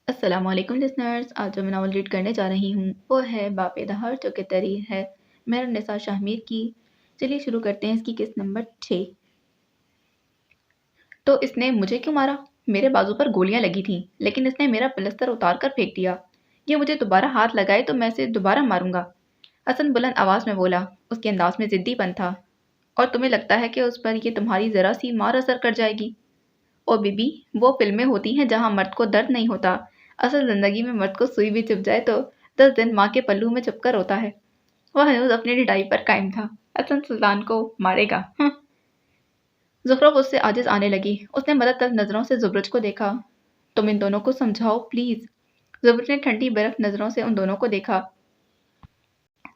السلام علیکم لسنرز، آج جو میں ناول ریڈ کرنے جا رہی ہوں وہ ہے باپ دہر جو کہ تحریر ہے مہرالنساء شاہ میر کی۔ چلیے شروع کرتے ہیں اس کی قسط نمبر 6۔ تو اس نے مجھے کیوں مارا؟ میرے بازو پر گولیاں لگی تھیں لیکن اس نے میرا پلستر اتار کر پھینک دیا۔ یہ مجھے دوبارہ ہاتھ لگائے تو میں اسے دوبارہ ماروں گا، حسن بلند آواز میں بولا۔ اس کے انداز میں ضدی پن تھا۔ اور تمہیں لگتا ہے کہ اس پر یہ تمہاری ذرا سی مار اثر کر جائے گی؟ او بی بی، وہ فلمیں ہوتی ہیں جہاں مرد کو درد نہیں ہوتا، اصل زندگی میں مرد کو سوئی بھی چبھ جائے تو 10 دن ماں کے پلو میں چھپ کر روتا ہے۔ وہ ہنوز اپنی ڈھائی پر قائم تھا۔ حسن سلطان کو مارے گا؟ زخرف اس سے عاجز آنے لگی۔ اس نے مدد طلب نظروں سے زبرج کو دیکھا۔ تم ان دونوں کو سمجھاؤ پلیز۔ زبرج نے ٹھنڈی برف نظروں سے ان دونوں کو دیکھا۔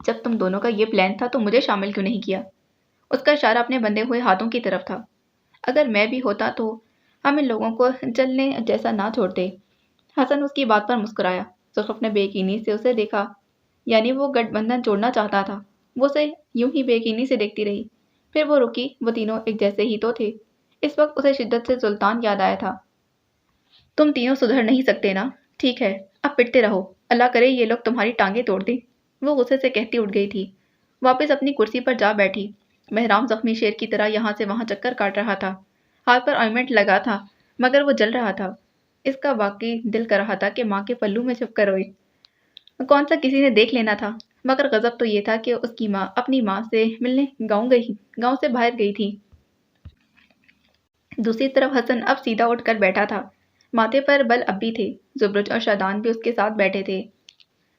جب تم دونوں کا یہ پلان تھا تو مجھے شامل کیوں نہیں کیا؟ اس کا اشارہ اپنے بندے ہوئے ہاتھوں کی طرف تھا۔ اگر میں بھی ہوتا تو ہم ان لوگوں کو جلنے جیسا نہ چھوڑتے۔ حسن اس کی بات پر مسکرایا۔ زخرف نے بے یقینی سے اسے دیکھا، یعنی وہ گٹھ بندھن توڑنا چاہتا تھا۔ وہ اسے یوں ہی بے یقینی سے دیکھتی رہی، پھر وہ رکی۔ وہ تینوں ایک جیسے ہی تو تھے۔ اس وقت اسے شدت سے سلطان یاد آیا تھا۔ تم تینوں سدھر نہیں سکتے نا؟ ٹھیک ہے، اب پٹتے رہو، اللہ کرے یہ لوگ تمہاری ٹانگیں توڑ دیں۔ وہ غصے سے کہتی اٹھ گئی تھی۔ واپس اپنی کرسی پر جا بیٹھی۔ مہرام زخمی شیر کی طرح یہاں سے وہاں چکر کاٹ رہا تھا۔ ہاتھ پر آئنمنٹ لگا تھا مگر وہ جل رہا تھا۔ اس کا واقعی دل کر رہا تھا کہ ماں کے پلو میں چھپ کر روئے۔ کون سا کسی نے دیکھ لینا تھا؟ مگر غضب تو یہ تھا کہ اس کی ماں اپنی ماں سے ملنے گاؤں سے باہر گئی تھی۔ دوسری طرف حسن اب سیدھا اٹھ کر بیٹھا تھا۔ ماتھے پر بل اب بھی تھے۔ زبرج اور شادان بھی اس کے ساتھ بیٹھے تھے۔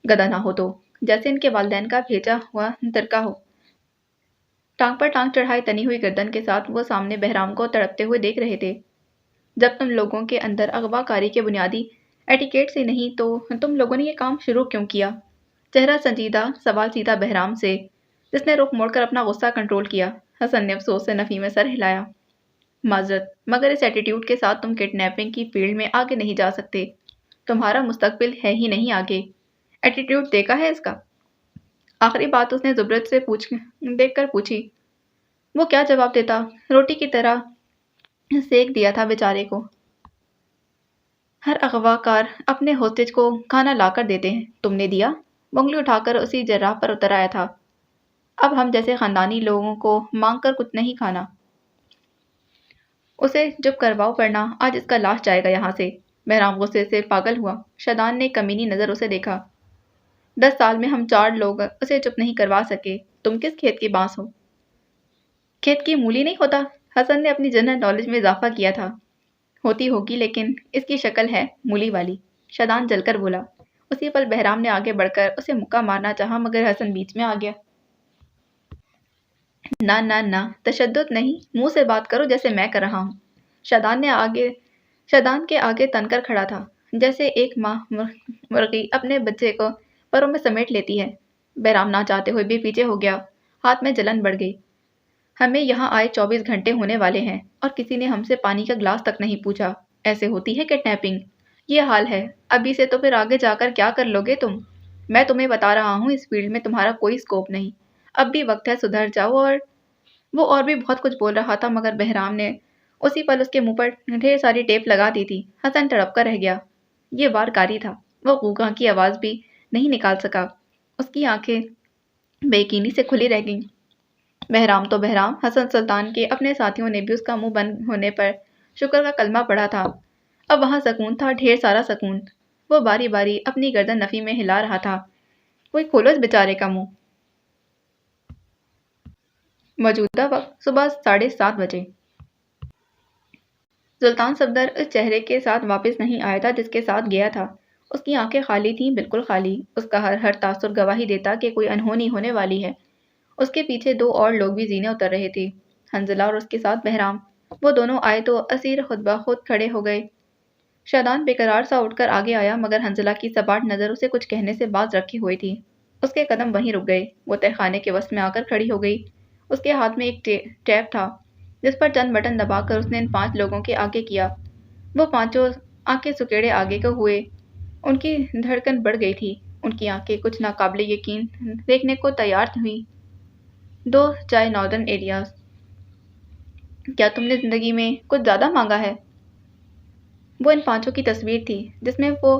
گدھا نہ ہو تو، جیسے ان کے والدین کا بھیجا ہوا ترکا ہو۔ ٹانگ پر ٹانگ چڑھائے تنی ہوئی گردن کے ساتھ وہ سامنے بہرام کو تڑپتے ہوئے دیکھ رہے تھے۔ جب تم لوگوں کے اندر اغوا کاری کے بنیادی ایٹیکیٹ سے نہیں تو تم لوگوں نے یہ کام شروع کیوں کیا؟ چہرہ سنجیدہ، سوال سیدھا بہرام سے، جس نے رخ موڑ کر اپنا غصہ کنٹرول کیا۔ حسن نے افسوس سے نفی میں سر ہلایا۔ معذرت، مگر اس ایٹیٹیوڈ کے ساتھ تم کڈنیپنگ کی فیلڈ میں آگے نہیں جا سکتے۔ تمہارا مستقبل ہے ہی نہیں آگے۔ ایٹیٹیوڈ دیکھا ہے اس کا؟ آخری بات اس نے زبرج سے دیکھ کر پوچھی۔ وہ کیا جواب دیتا؟ روٹی کی طرح سیک دیا تھا بیچارے کو۔ ہر اغوا کار اپنے ہوسٹیج کو کھانا لا کر دیتے ہیں۔ تم نے دیا؟ وہ انگلی اٹھا کر اسی جراح پر اتر آیا تھا۔ اب ہم جیسے خاندانی لوگوں کو مانگ کر کچھ نہیں کھانا۔ اسے چپ کرواؤ ورنہ آج اس کا لاش جائے گا یہاں سے۔ بہرام غصے سے پاگل ہوا۔ شادان نے کمینی نظر اسے دیکھا۔ 10 سال میں ہم 4 لوگ اسے چپ نہیں کروا سکے۔ تم کس کھیت کی بانس ہو؟ کھیت کی مولی نہیں ہوتا؟ حسن نے اپنی جنرل نالج میں اضافہ کیا تھا۔ ہوتی ہوگی لیکن اس کی شکل ہے مولی والی، شادان جل کر بولا۔ اسی پل بہرام نے آگے بڑھ کر اسے مکہ مارنا چاہا مگر حسن بیچ میں آ گیا۔ نہ نہ نہ، تشدد نہیں، منہ سے بات کرو جیسے میں کر رہا ہوں۔ شادان کے آگے تن کر کھڑا تھا، جیسے ایک ماں مرغی اپنے بچے کو پروں میں سمیٹ لیتی ہے۔ بہرام نہ چاہتے ہوئے بھی پیچھے ہو گیا۔ ہاتھ میں جلن بڑھ گئی۔ ہمیں یہاں آئے 24 گھنٹے ہونے والے ہیں اور کسی نے ہم سے پانی کا گلاس تک نہیں پوچھا۔ ایسے ہوتی ہے کڈنیپنگ؟ یہ حال ہے ابھی سے تو پھر آگے جا کر کیا کر لوگے تم؟ میں تمہیں بتا رہا ہوں اس فیلڈ میں تمہارا کوئی اسکوپ نہیں۔ اب بھی وقت ہے، سدھر جاؤ۔ اور وہ اور بھی بہت کچھ بول رہا تھا مگر بہرام نے اسی پل اس کے منہ پر ڈھیر ساری ٹیپ لگا دی تھی۔ حسن تڑپ کر رہ گیا۔ یہ وار کاری تھا۔ وہ غوغا کی آواز بھی نہیں نکال سکا۔ اس کی آنکھیں بے یقینی سے کھلی رہ گئیں۔ بہرام تو بہرام، حسن سلطان کے اپنے ساتھیوں نے بھی اس کا منہ بند ہونے پر شکر کا کلمہ پڑھا تھا۔ اب وہاں سکون تھا، ڈھیر سارا سکون۔ وہ باری باری اپنی گردن نفی میں ہلا رہا تھا۔ کوئی کھولو اس بیچارے کا منہ۔ موجودہ وقت صبح 7:30 بجے۔ سلطان صفدر اس چہرے کے ساتھ واپس نہیں آیا تھا جس کے ساتھ گیا تھا۔ اس کی آنکھیں خالی تھیں، بالکل خالی۔ اس کا ہر تاثر گواہی دیتا کہ کوئی انہونی ہونے والی ہے۔ اس کے پیچھے 2 اور لوگ بھی زینے اتر رہے تھے، حنظلہ اور اس کے ساتھ بہرام۔ وہ دونوں آئے تو اسیر خود بخود کھڑے ہو گئے۔ شادان بے قرار سا اٹھ کر آگے آیا مگر حنظلہ کی سپاٹ نظر اسے کچھ کہنے سے باز رکھے ہوئے تھی۔ اس کے قدم وہیں رک گئے۔ وہ تہخانے کے وسط میں آ کر کھڑی ہو گئی۔ اس کے ہاتھ میں ایک ٹیپ تھا جس پر چند بٹن دبا کر اس نے ان 5 لوگوں کے آگے کیا۔ وہ 5 آنکھیں سکیڑے آگے کو ہوئے۔ ان کی دھڑکن بڑھ گئی تھی۔ ان کی آنکھیں کچھ ناقابل یقین دیکھنے کو تیار ہوئیں۔ 2 چائے ناردرن ایریاز۔ کیا تم نے زندگی میں کچھ زیادہ مانگا ہے؟ وہ ان 5 کی تصویر تھی جس میں وہ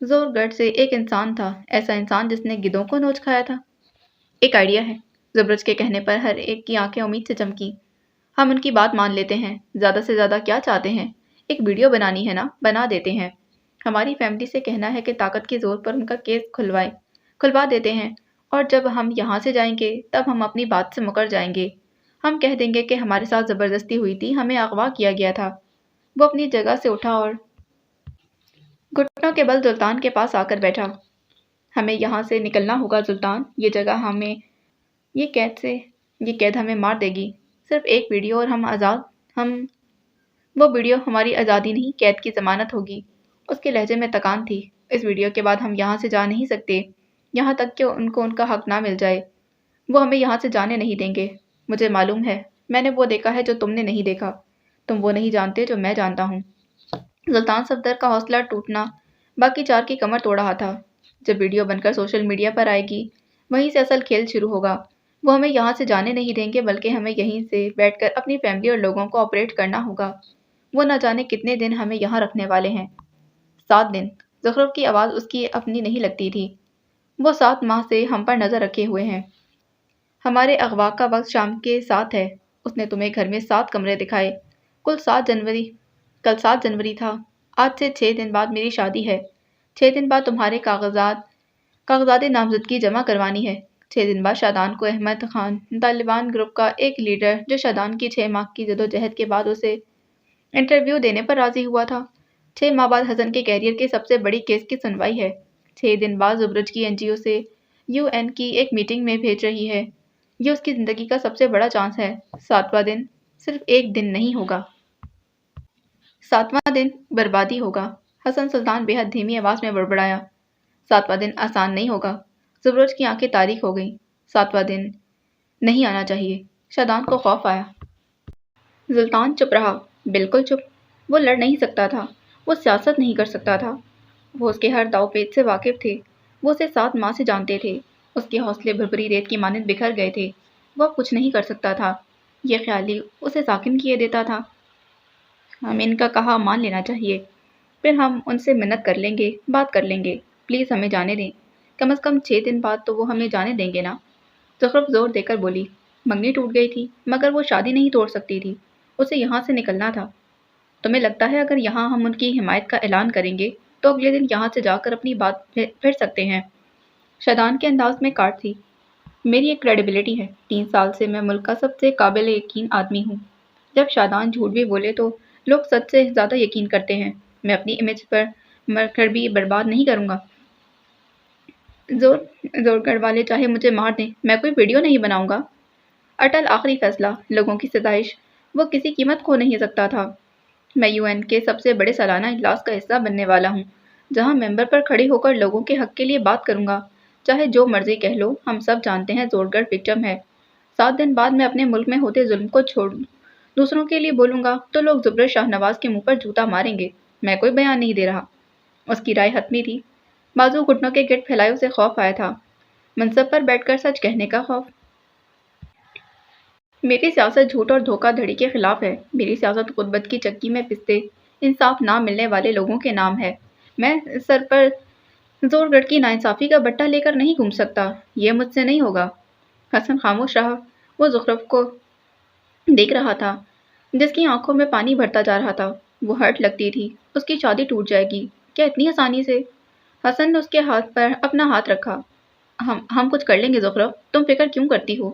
زور گڑھ سے ایک انسان تھا، ایسا انسان جس نے گدھوں کو نوچ کھایا تھا۔ ایک آئیڈیا ہے۔ زبرج کے کہنے پر ہر ایک کی آنکھیں امید سے چمکی۔ ہم ان کی بات مان لیتے ہیں۔ زیادہ سے زیادہ کیا چاہتے ہیں؟ ایک ویڈیو بنانی ہے نا، بنا دیتے ہیں۔ ہماری فیملی سے کہنا ہے کہ طاقت کے زور پر ان کا کیس کھلوا دیتے ہیں، اور جب ہم یہاں سے جائیں گے تب ہم اپنی بات سے مکر جائیں گے۔ ہم کہہ دیں گے کہ ہمارے ساتھ زبردستی ہوئی تھی، ہمیں اغوا کیا گیا تھا۔ وہ اپنی جگہ سے اٹھا اور گھٹنوں کے بل سلطان کے پاس آ کر بیٹھا۔ ہمیں یہاں سے نکلنا ہوگا سلطان، یہ جگہ ہمیں یہ قید ہمیں مار دے گی۔ صرف ایک ویڈیو اور ہم وہ ویڈیو ہماری آزادی نہیں، قید کی ضمانت ہوگی۔ اس کے لہجے میں تکان تھی۔ اس ویڈیو کے بعد ہم یہاں سے جا نہیں سکتے، یہاں تک کہ ان کو ان کا حق نہ مل جائے۔ وہ ہمیں یہاں سے جانے نہیں دیں گے۔ مجھے معلوم ہے، میں نے وہ دیکھا ہے جو تم نے نہیں دیکھا۔ تم وہ نہیں جانتے جو میں جانتا ہوں۔ سلطان صفدر کا حوصلہ ٹوٹنا باقی چار کی کمر توڑ رہا تھا۔ جب ویڈیو بن کر سوشل میڈیا پر آئے گی، وہیں سے اصل کھیل شروع ہوگا۔ وہ ہمیں یہاں سے جانے نہیں دیں گے، بلکہ ہمیں یہیں سے بیٹھ کر اپنی فیملی اور لوگوں کو آپریٹ کرنا ہوگا۔ وہ نہ جانے کتنے دن ہمیں یہاں رکھنے والے ہیں۔ 7 دن۔ زخرف کی آواز اس کی اپنی نہیں لگتی تھی۔ وہ 7 ماہ سے ہم پر نظر رکھے ہوئے ہیں۔ ہمارے اغوا کا وقت شام کے 7 ہے۔ اس نے تمہیں گھر میں 7 کمرے دکھائے۔ کل 7 جنوری تھا۔ آج سے 6 دن بعد میری شادی ہے۔ 6 دن بعد تمہارے کاغذات نامزدگی جمع کروانی ہے۔ 6 دن بعد شادان کو احمد خان، طالبان گروپ کا ایک لیڈر جو شادان کی 6 ماہ کی جدوجہد کے بعد اسے انٹرویو دینے پر راضی ہوا تھا۔ 6 ماہ بعد حسن کے کیریئر کی سب سے بڑی کیس کی سنوائی ہے۔ 6 دن بعد زبرج کی NGO سے UN کی ایک میٹنگ میں بھیج رہی ہے۔ یہ اس کی زندگی کا سب سے بڑا چانس ہے۔ 7واں دن صرف ایک دن نہیں ہوگا۔ 7واں دن بربادی ہوگا۔ حسن سلطان بے حد دھیمی آواز میں بڑبڑایا۔ 7واں دن آسان نہیں ہوگا۔ زبرج کی آنکھیں تاریک ہو گئیں۔ 7واں دن نہیں آنا چاہیے۔ شادان کو خوف آیا۔ سلطان چپ رہا، بالکل چپ۔ وہ لڑ نہیں سکتا تھا، وہ سیاست نہیں کر سکتا تھا۔ وہ اس کے ہر داؤ پیچ سے واقف تھے۔ وہ اسے 7 ماہ سے جانتے تھے۔ اس کے حوصلے بھربھری ریت کی مانند بکھر گئے تھے۔ وہ اب کچھ نہیں کر سکتا تھا۔ یہ خیال ہی اسے ساکن کیے دیتا تھا۔ ہمیں ان کا کہا مان لینا چاہیے، پھر ہم ان سے منت کر لیں گے، بات کر لیں گے۔ پلیز ہمیں جانے دیں۔ کم از کم 6 دن بعد تو وہ ہمیں جانے دیں گے نا؟ زخرف زور دے کر بولی۔ منگنی ٹوٹ گئی تھی، مگر وہ شادی نہیں توڑ سکتی تھی۔ اسے یہاں سے نکلنا تھا۔ تمہیں لگتا ہے اگر یہاں ہم ان کی حمایت کا اعلان کریں گے تو اگلے دن یہاں سے جا کر اپنی بات پھر سکتے ہیں؟ شادان کے انداز میں کاٹ تھی۔ میری ایک کریڈیبلٹی ہے۔ 3 سال سے میں ملک کا سب سے قابل یقین آدمی ہوں۔ جب شادان جھوٹ بھی بولے تو لوگ سچ سے زیادہ یقین کرتے ہیں۔ میں اپنی امیج پر مر کر بھی برباد نہیں کروں گا۔ زور گڑھ والے چاہے مجھے مار دیں، میں کوئی ویڈیو نہیں بناؤں گا۔ اٹل آخری فیصلہ، لوگوں کی ستائش، وہ کسی قیمت کھو نہیں سکتا تھا۔ میں UN کے سب سے بڑے سالانہ اجلاس کا حصہ بننے والا ہوں، جہاں ممبر پر کھڑی ہو کر لوگوں کے حق کے لیے بات کروں گا۔ چاہے جو مرضی کہہ لو، ہم سب جانتے ہیں زور گڑھ وکٹم ہے۔ 7 دن بعد میں اپنے ملک میں ہوتے ظلم کو چھوڑ دوسروں کے لیے بولوں گا تو لوگ زبرج شاہ نواز کے منہ پر جوتا ماریں گے۔ میں کوئی بیان نہیں دے رہا۔ اس کی رائے حتمی تھی۔ بازو گھٹنوں کے گرد پھیلائے اسے خوف آیا تھا، منصب پر بیٹھ کر سچ کہنے کا خوف۔ میری سیاست جھوٹ اور دھوکہ دھڑی کے خلاف ہے۔ میری سیاست غربت کی چکی میں پستے انصاف نہ ملنے والے لوگوں کے نام ہے۔ میں سر پر زور گڑھ کی ناانصافی کا بٹا لے کر نہیں گھوم سکتا۔ یہ مجھ سے نہیں ہوگا۔ حسن خاموش رہا۔ وہ زخرف کو دیکھ رہا تھا، جس کی آنکھوں میں پانی بھرتا جا رہا تھا۔ وہ ہرٹ لگتی تھی۔ اس کی شادی ٹوٹ جائے گی کیا اتنی آسانی سے؟ حسن نے اس کے ہاتھ پر اپنا ہاتھ رکھا۔ ہم کچھ کر لیں گے زخرف، تم فکر کیوں کرتی ہو؟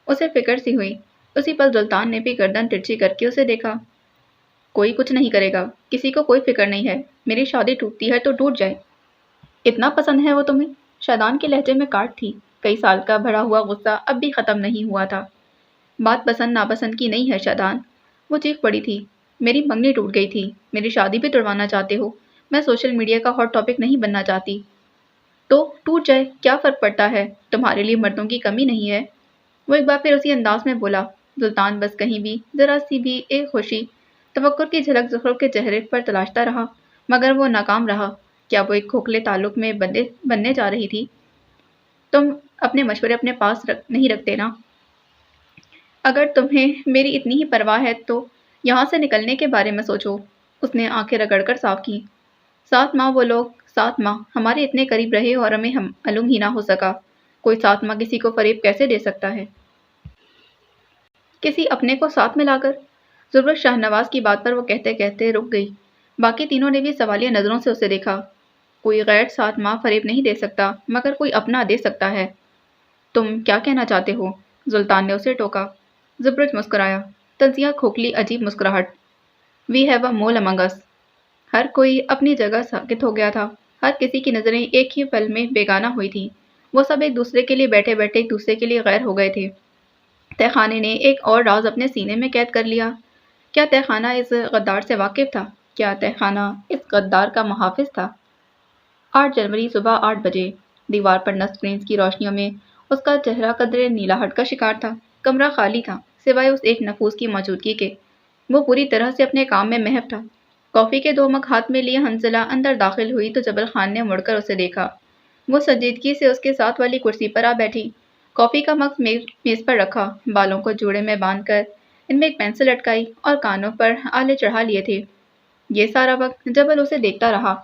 اسے فکر سی ہوئی۔ اسی پل سلطان نے بھی گردن ترچھی کر کے اسے دیکھا۔ کوئی کچھ نہیں کرے گا، کسی کو کوئی فکر نہیں ہے۔ میری شادی ٹوٹتی ہے تو ٹوٹ جائے۔ اتنا پسند ہے وہ تمہیں؟ شادان کے لہجے میں کاٹ تھی۔ کئی سال کا بھرا ہوا غصہ اب بھی ختم نہیں ہوا تھا۔ بات پسند ناپسند کی نہیں ہے شادان، وہ چیخ پڑی تھی۔ میری منگنی ٹوٹ گئی تھی، میری شادی بھی توڑوانا چاہتے ہو؟ میں سوشل میڈیا کا ہاٹ ٹاپک نہیں بننا چاہتی۔ تو ٹوٹ جائے، کیا فرق پڑتا ہے؟ تمہارے لیے مردوں کی کمی نہیں ہے۔ وہ ایک بار پھر اسی انداز میں بولا۔ سلطان بس کہیں بھی ذرا سی بھی ایک خوشی تفکر کی جھلک زخرف کے چہرے پر تلاشتا رہا، مگر وہ ناکام رہا۔ کیا وہ ایک کھوکھلے تعلق میں بننے جا رہی تھی؟ تم اپنے مشورے اپنے پاس نہیں رکھتے نا؟ اگر تمہیں میری اتنی ہی پرواہ ہے تو یہاں سے نکلنے کے بارے میں سوچو۔ اس نے آنکھیں رگڑ کر صاف کی۔ 7 ماہ وہ لوگ، 7 ماہ ہمارے اتنے قریب رہے اور ہمیں معلوم ہی نہ ہو سکا۔ کوئی 7 ماہ کسی کو فریب کیسے دے سکتا ہے؟ کسی اپنے کو ساتھ میں لا کر؟ ضرورت شاہ نواز کی بات پر وہ کہتے کہتے رک گئی۔ باقی تینوں نے بھی سوالیہ نظروں سے اسے دیکھا۔ کوئی غیر 7 ماہ فریب نہیں دے سکتا، مگر کوئی اپنا دے سکتا ہے۔ تم کیا کہنا چاہتے ہو؟ سلطان نے اسے ٹوکا۔ زبرج مسکرایا، تنزیہ کھوکھلی عجیب مسکراہٹ۔ وی ہیو اے مول امنگ اس۔ ہر کوئی اپنی جگہ ساکت ہو گیا تھا۔ ہر کسی کی نظریں ایک ہی پل میں بیگانہ ہوئی تھیں۔ وہ سب ایک دوسرے کے لیے بیٹھے بیٹھے ایک دوسرے کے لیے غیر ہو گئے تھے۔ تہ خانے نے ایک اور راز اپنے سینے میں قید کر لیا۔ کیا تہ خانہ اس غدار سے واقف تھا؟ کیا تہ خانہ اس غدار کا محافظ تھا؟ 8 جنوری صبح 8 بجے۔ دیوار پر نصب اسکرینز کی روشنیوں میں اس کا چہرہ قدرے نیلاہٹ کا شکار تھا۔ کمرہ خالی تھا، سوائے اس ایک نفوس کی موجودگی کے۔ وہ پوری طرح سے اپنے کام میں محو تھا۔ کافی کے 2 مگ ہاتھ میں لیے حنزلہ اندر داخل ہوئی تو جبل خان نے مڑ کر اسے دیکھا۔ وہ سنجیدگی سے اس کے ساتھ والی کرسی پر آ بیٹھی، کافی کا مگ میز پر رکھا، بالوں کو جوڑے میں باندھ کر ان میں ایک پینسل لٹکائی اور کانوں پر آلے چڑھا لیے تھے۔ یہ سارا وقت جبل اسے دیکھتا رہا۔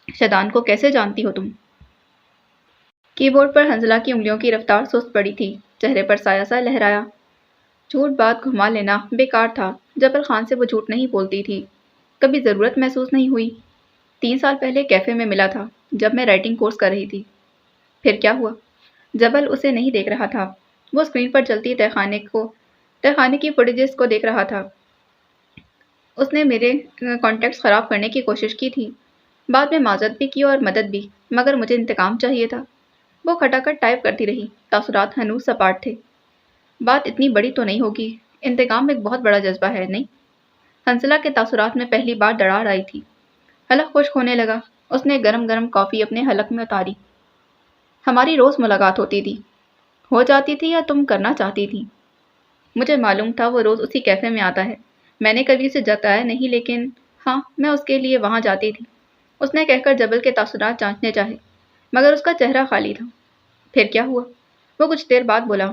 شدان کو کیسے جانتی ہو تم؟ کی بورڈ پر حنزلہ کی انگلیوں کی رفتار سست پڑی تھی، چہرے پر سایہ سا لہرایا۔ جھوٹ بات گھما لینا بیکار تھا، جبل خان سے وہ جھوٹ نہیں بولتی تھی۔ کبھی ضرورت محسوس نہیں ہوئی؟ 3 سال پہلے کیفے میں ملا تھا، جب میں رائٹنگ کورس کر رہی تھی۔ پھر کیا ہوا؟ جبل اسے نہیں دیکھ رہا تھا، وہ اسکرین پر چلتی تہ خانے کی فوٹیجز کو دیکھ رہا تھا۔ اس نے میرے کانٹیکٹس خراب کرنے کی کوشش کی تھی، بعد میں معذرت بھی کی اور مدد بھی، مگر مجھے انتقام چاہیے تھا۔ وہ کھٹاکھٹ ٹائپ کرتی رہی، تاثرات ہنوز سپاٹ تھے۔ بات اتنی بڑی تو نہیں ہوگی، انتقام ایک بہت بڑا جذبہ ہے، نہیں؟ حنزلہ کے تاثرات میں پہلی بار دراڑ آئی تھی۔ حلق خشک ہونے لگا۔ اس نے گرم گرم کافی اپنے حلق میں اتاری۔ ہماری روز ملاقات ہوتی تھی۔ ہو جاتی تھی یا تم کرنا چاہتی تھی؟ مجھے معلوم تھا وہ روز اسی کیفے میں آتا ہے۔ میں نے کبھی اسے جتایا نہیں، لیکن ہاں، میں اس کے لیے وہاں جاتی تھی۔ اس نے کہہ کر جبل کے تاثرات جانچنے چاہے، مگر اس کا چہرہ خالی تھا۔ پھر کیا ہوا؟ وہ کچھ دیر بعد بولا۔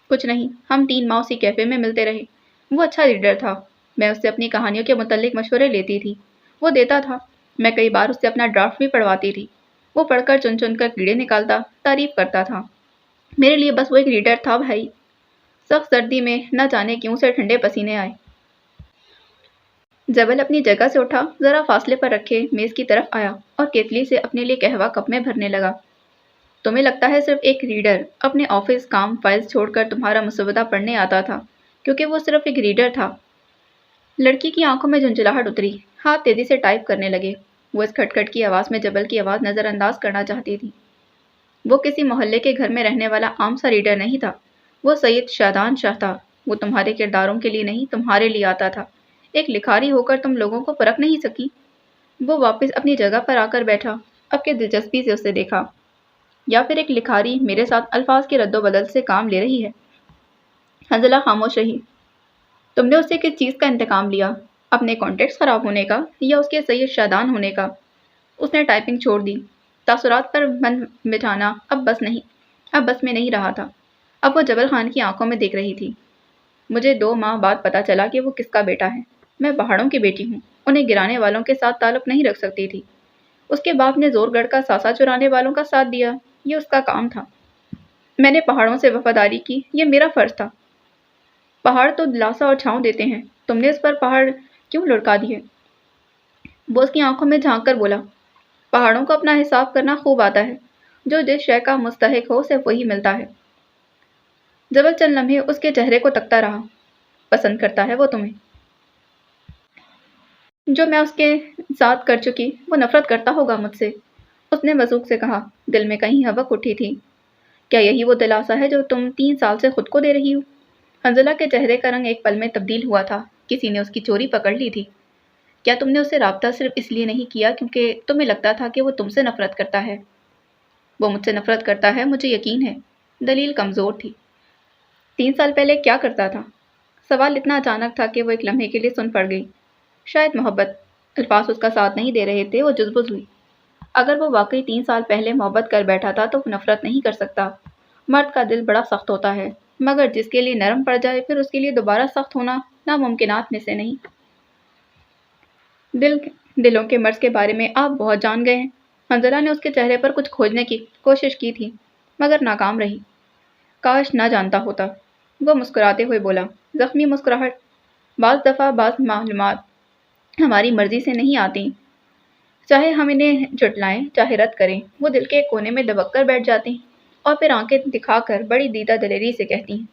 کچھ نہیں، ہم 3 ماہ اسی کیفے میں ملتے رہے۔ وہ اچھا ریڈر تھا، میں اس سے اپنی کہانیوں کے متعلق مشورے لیتی تھی، وہ دیتا تھا۔ میں کئی بار اس سے اپنا ڈرافٹ بھی پڑھواتی تھی، وہ پڑھ کر چن چن کر کیڑے نکالتا، تعریف کرتا تھا۔ میرے لیے بس وہ ایک ریڈر تھا بھائی۔ سخت سردی میں نہ جانے کیوں سے ٹھنڈے پسینے آئے۔ جبل اپنی جگہ سے اٹھا، ذرا فاصلے پر رکھے میز کی طرف آیا اور کیتلی سے اپنے لیے قہوہ کپ میں بھرنے لگا۔ تمہیں لگتا ہے صرف ایک ریڈر اپنے آفس کام فائلز چھوڑ کر تمہارا مسودہ پڑھنے آتا تھا کیونکہ وہ صرف ایک ریڈر تھا؟ لڑکی کی آنکھوں میں جھنجھلاہٹ اتری، ہاتھ تیزی سے ٹائپ کرنے لگے۔ وہ اس کھٹ کھٹ کی آواز میں جبل کی آواز نظر انداز کرنا چاہتی تھی۔ وہ کسی محلے کے گھر میں رہنے والا عام سا ریڈر نہیں تھا، وہ سید شادان شاہ تھا۔ وہ تمہارے کرداروں کے لیے نہیں، تمہارے لیے آتا تھا۔ ایک لکھاری ہو کر تم لوگوں کو پرکھ نہیں سکی؟ وہ واپس اپنی جگہ پر آ کر بیٹھا، اب کے دلچسپی سے اسے دیکھا۔ یا پھر ایک لکھاری میرے ساتھ الفاظ کے رد و بدل سے کام لے رہی ہے؟ حنزلہ خاموش رہی۔ تم نے اس سے کس چیز کا انتقام لیا؟ اپنے کانٹیکٹس خراب ہونے کا یا اس کے سید شادان ہونے کا؟ اس نے ٹائپنگ چھوڑ دی۔ تاثرات پر من بٹھانا اب بس میں نہیں رہا تھا۔ اب وہ جبل خان کی آنکھوں میں دیکھ رہی تھی۔ مجھے 2 ماہ بعد پتا چلا کہ وہ کس کا بیٹا ہے۔ میں پہاڑوں کی بیٹی ہوں، انہیں گرانے والوں کے ساتھ تعلق نہیں رکھ سکتی تھی۔ اس کے باپ نے زور گڑھ کا ساسا چرانے والوں کا ساتھ دیا، یہ اس کا کام تھا۔ میں نے پہاڑوں سے وفاداری کی، یہ میرا فرض تھا۔ پہاڑ تو دلاسا اور چھاؤں دیتے ہیں، تم نے اس پر پہاڑ کیوں لڑکا دیے؟ وہ اس کی آنکھوں میں جھانک کر بولا، پہاڑوں کو اپنا حساب کرنا خوب آتا ہے، جو جس شے کا مستحق ہو اسے وہی ملتا ہے۔ جبل چند لمحے اس کے چہرے کو تکتا رہا۔ پسند کرتا ہے وہ تمہیں؟ جو میں اس کے ساتھ کر چکی، وہ نفرت کرتا ہوگا مجھ سے، اس نے وضوح سے کہا۔ دل میں کہیں حبک اٹھی تھی۔ کیا یہی وہ دلاسا ہے جو تم 3 سال سے خود کو دے رہی ہو؟ حنزلہ کے چہرے کا رنگ ایک پل میں تبدیل ہوا تھا، کسی نے اس کی چوری پکڑ لی تھی۔ کیا تم نے اس سے رابطہ صرف اس لیے نہیں کیا کیونکہ تمہیں لگتا تھا کہ وہ تم سے نفرت کرتا ہے؟ وہ مجھ سے نفرت کرتا ہے، مجھے یقین ہے۔ دلیل کمزور تھی۔ 3 سال پہلے کیا کرتا تھا؟ سوال اتنا اچانک تھا کہ وہ ایک لمحے کے لیے سن پڑ گئی۔ شاید محبت۔ الفاظ اس کا ساتھ نہیں دے رہے تھے، وہ جزبز ہوئی۔ اگر وہ واقعی 3 سال پہلے محبت کر بیٹھا تھا تو وہ نفرت نہیں کر سکتا۔ مرد کا دل بڑا سخت ہوتا ہے، مگر جس کے لیے نرم پڑ جائے پھر اس کے لیے دوبارہ سخت ہونا ناممکنات میں سے نہیں۔ دل دلوں کے مرض کے بارے میں آپ بہت جان گئے ہیں۔ حنزلہ نے اس کے چہرے پر کچھ کھوجنے کی کوشش کی تھی مگر ناکام رہی۔ کاش نہ جانتا ہوتا، وہ مسکراتے ہوئے بولا۔ زخمی مسکراہٹ۔ بعض دفعہ بعض معلومات ہماری مرضی سے نہیں آتی، چاہے ہم انہیں جھٹلائیں چاہے رد کریں، وہ دل کے ایک کونے میں دبک کر بیٹھ جاتی اور پھر آنکھیں دکھا کر بڑی دیدہ دلیری سے کہتی ہیں،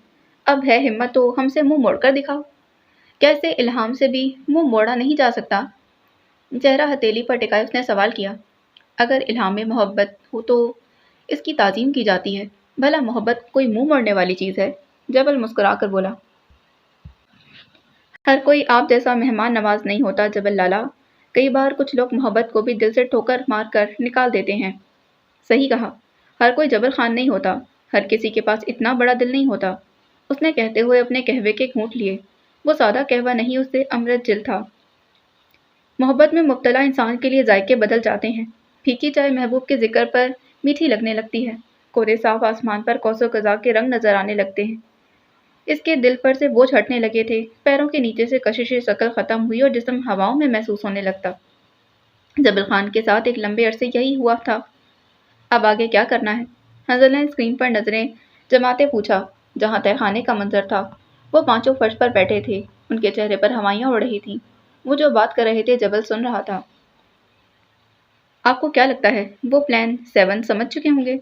اب ہے ہمت تو ہم سے منہ موڑ کر دکھاؤ۔ کیسے الہام سے بھی منہ موڑا نہیں جا سکتا؟ چہرہ ہتھیلی پر ٹکائے اس نے سوال کیا۔ اگر الہام میں محبت ہو تو اس کی تعظیم کی جاتی ہے، بھلا محبت کوئی منہ موڑنے والی چیز ہے؟ جبل مسکرا کر بولا۔ ہر کوئی آپ جیسا مہمان نواز نہیں ہوتا جبل لالا، کئی بار کچھ لوگ محبت کو بھی دل سے ٹھوکر مار کر نکال دیتے ہیں۔ صحیح کہا، ہر کوئی جبل خان نہیں ہوتا، ہر کسی کے پاس اتنا بڑا دل نہیں ہوتا۔ اس نے کہتے ہوئے اپنے قہوے کے گھونٹ لیے۔ وہ سادہ قہوہ نہیں، اس سے امرت جل تھا۔ محبت میں مبتلا انسان کے لیے ذائقے بدل جاتے ہیں۔ پھیکی چائے محبوب کے ذکر پر میٹھی لگنے لگتی ہے، کورے صاف آسمان پر قوس و قزح کے رنگ نظر آنے لگتے ہیں۔ اس کے دل پر سے بوجھ ہٹنے لگے تھے، پیروں کے نیچے سے کشش شکل ختم ہوئی اور جسم ہواؤں میں محسوس ہونے لگتا۔ جبل خان کے ساتھ ایک لمبے عرصے یہی ہوا تھا۔ اب آگے کیا کرنا ہے؟ حنزلہ نے اسکرین پر نظریں جماتے پوچھا۔ جہاں تہہ خانے کا منظر تھا، وہ پانچوں فرش پر بیٹھے تھے، ان کے چہرے پر ہوائیاں اڑ رہی تھیں۔ وہ جو بات کر رہے تھے جبل سن رہا تھا۔ آپ کو کیا لگتا ہے وہ پلان 7 سمجھ چکے ہوں گے؟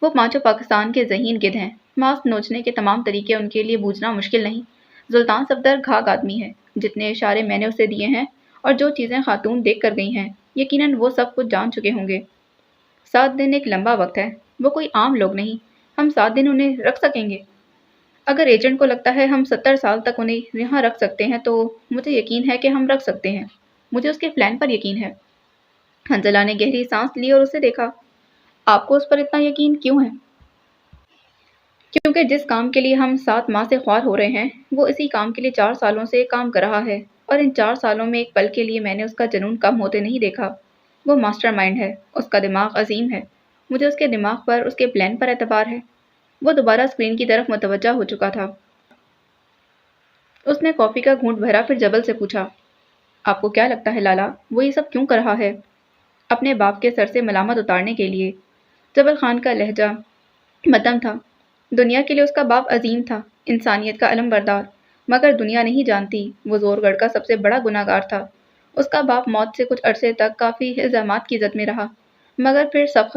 وہ پانچوں پاکستان کے ذہین گدھ ہیں، ماس نوچنے کے تمام طریقے ان کے لیے بوجھنا مشکل نہیں۔ سلطان صفدر گھاگ آدمی ہے، جتنے اشارے میں نے اسے دیے ہیں اور جو چیزیں خاتون دیکھ کر گئی ہیں، یقیناً وہ سب کچھ جان چکے ہوں گے۔ 7 دن ایک لمبا وقت ہے، وہ کوئی عام لوگ نہیں، ہم 7 دن انہیں رکھ سکیں گے۔ اگر ایجنٹ کو لگتا ہے ہم 70 سال تک انہیں یہاں رکھ سکتے ہیں تو مجھے یقین ہے کہ ہم رکھ سکتے ہیں، مجھے اس کے پلان پر یقین ہے۔ حنزلہ نے گہری سانس لی اور اسے دیکھا۔ آپ کو اس پر اتنا یقین کیوں ہے؟ کیونکہ جس کام کے لیے ہم 7 ماہ سے خوار ہو رہے ہیں، وہ اسی کام کے لیے 4 سالوں سے کام کر رہا ہے، اور ان 4 سالوں میں ایک پل کے لیے میں نے اس کا جنون کم ہوتے نہیں دیکھا۔ وہ ماسٹر مائنڈ ہے، اس کا دماغ عظیم ہے، مجھے اس کے دماغ پر، اس کے پلان پر اعتبار ہے۔ وہ دوبارہ اسکرین کی طرف متوجہ ہو چکا تھا۔ اس نے کافی کا گھونٹ بھرا، پھر جبل سے پوچھا، آپ کو کیا لگتا ہے لالا، وہ یہ سب کیوں کر رہا ہے؟ اپنے باپ کے سر سے ملامت اتارنے کے لیے۔ جبل خان کا لہجہ مدھم تھا۔ دنیا کے لیے اس کا باپ عظیم تھا، انسانیت کا علم بردار، مگر دنیا نہیں جانتی وہ زور گڑھ کا سب سے بڑا گناہگار تھا۔ اس کا باپ موت سے کچھ عرصے تک کافی الزامات کی زد میں رہا، مگر پھر سب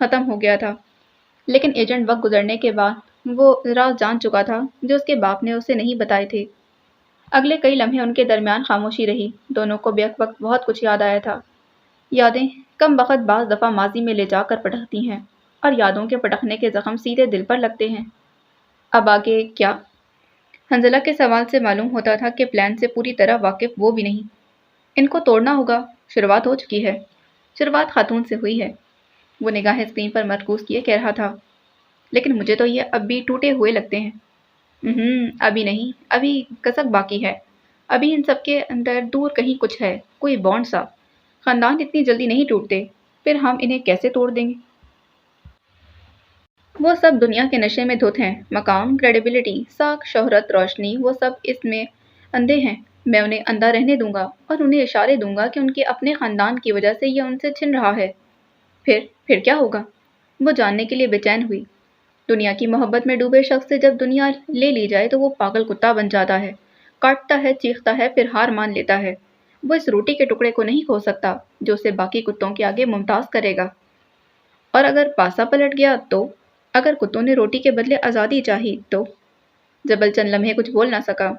ختم ہو گیا تھا۔ لیکن ایجنٹ وقت گزرنے کے بعد وہ راز جان چکا تھا جو اس کے باپ نے اسے نہیں بتائے تھے۔ اگلے کئی لمحے ان کے درمیان خاموشی رہی، دونوں کو بیک وقت بہت کچھ یاد آیا تھا۔ یادیں کم بخت بعض دفعہ ماضی میں لے جا کر پٹکتی ہیں، اور یادوں کے پٹکنے کے زخم سیدھے دل پر لگتے ہیں۔ اب آگے کیا؟ حنزلہ کے سوال سے معلوم ہوتا تھا کہ پلان سے پوری طرح واقف وہ بھی نہیں۔ ان کو توڑنا ہوگا، شروعات ہو چکی ہے، شروعات خاتون سے ہوئی ہے۔ وہ نگاہیں اسکرین پر مرکوز کیے کہہ رہا تھا، لیکن مجھے تو یہ اب بھی ٹوٹے ہوئے لگتے ہیں۔ ابھی نہیں، ابھی کسک باقی ہے، ابھی ان سب کے اندر دور کہیں کچھ ہے، کوئی بانڈ سا۔ خاندان اتنی جلدی نہیں ٹوٹتے، پھر ہم انہیں کیسے توڑ دیں گے؟ وہ سب دنیا کے نشے میں دھت ہیں، مقام، کریڈیبلٹی، ساکھ، شہرت، روشنی، وہ سب اس میں اندھے ہیں۔ میں انہیں اندھا رہنے دوں گا اور انہیں اشارے دوں گا کہ ان کے اپنے خاندان کی وجہ سے یہ ان سے چھن رہا ہے۔ پھر کیا ہوگا؟ وہ جاننے کے لیے بے چین ہوئی۔ دنیا کی محبت میں ڈوبے شخص سے جب دنیا لے لی جائے تو وہ پاگل کتا بن جاتا ہے، کاٹتا ہے، چیختا ہے، پھر ہار مان لیتا ہے۔ وہ اس روٹی کے ٹکڑے کو نہیں کھو سکتا جو اسے باقی کتوں کے آگے ممتاز کرے گا۔ اور اگر پاسا پلٹ گیا تو؟ اگر کتوں نے روٹی کے بدلے آزادی چاہی تو؟ جبل چند لمحے کچھ بول نہ سکا۔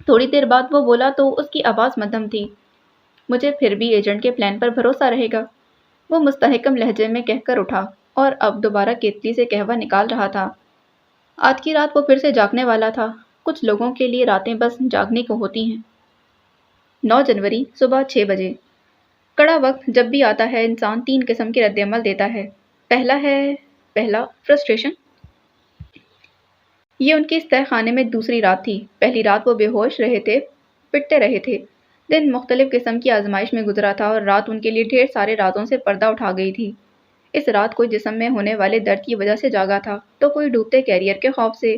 تھوڑی دیر بعد وہ بولا تو اس کی آواز مدھم تھی، مجھے پھر بھی ایجنٹ کے پلان پر بھروسہ رہے گا۔ وہ مستحکم لہجے میں کہہ کر اٹھا اور اب دوبارہ کیتلی سے قہوہ نکال رہا تھا۔ آج کی رات وہ پھر سے جاگنے والا تھا۔ کچھ لوگوں کے لیے راتیں بس جاگنے کو ہوتی ہیں۔ 9 جنوری صبح 6 بجے۔ کڑا وقت جب بھی آتا ہے انسان 3 قسم کے رد عمل دیتا ہے۔ پہلا فرسٹریشن۔ یہ ان کی اس تہہ خانے میں دوسری رات تھی۔ پہلی رات وہ بے ہوش رہے تھے، پٹتے رہے تھے۔ دن مختلف قسم کی آزمائش میں گزرا تھا اور رات ان کے لیے ڈھیر سارے رازوں سے پردہ اٹھا گئی تھی۔ اس رات کوئی جسم میں ہونے والے درد کی وجہ سے جاگا تھا تو کوئی ڈوبتے کیریئر کے خوف سے،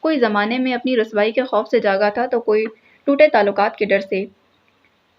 کوئی زمانے میں اپنی رسوائی کے خوف سے جاگا تھا تو کوئی ٹوٹے تعلقات کے ڈر سے۔